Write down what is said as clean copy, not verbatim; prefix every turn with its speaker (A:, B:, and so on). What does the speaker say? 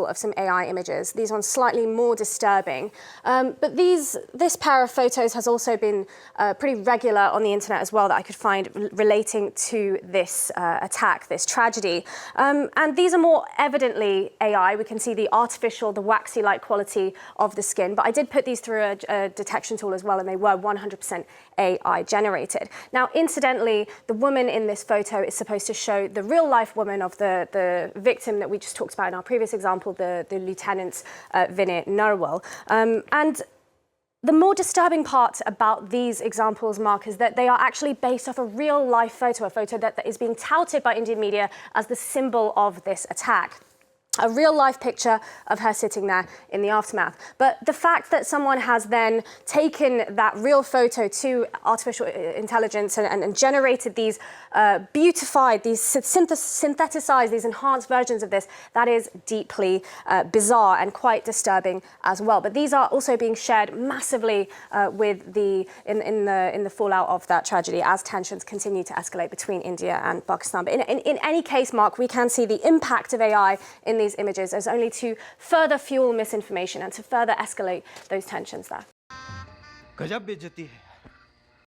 A: of some AI images. These ones slightly more disturbing. But this pair of photos has also been pretty regular on the internet as well that I could find relating to this attack, this tragedy. And these are more evidently AI. We can see the artificial, the waxy-like quality of the skin. But I did put these through a detection tool as well, and they were 100% AI generated. Now, incidentally, the woman in this photo is supposed to show the real-life woman of the victim that we just talked about in our previous example, the Lieutenant Vinay Narwal. And the more disturbing part about these examples, Mark, is that they are actually based off a real-life photo, a photo that is being touted by Indian media as the symbol of this attack. A real-life picture of her sitting there in the aftermath. But the fact that someone has then taken that real photo to artificial intelligence and generated these beautified, these synthesized, these enhanced versions of this, that is deeply bizarre and quite disturbing as well. But these are also being shared massively with in the fallout of that tragedy as tensions continue to escalate between India and Pakistan. But in any case, Mark, we can see the impact of AI in these images as only to further fuel misinformation and to further escalate those tensions there.
B: गजब बेइज्जती है।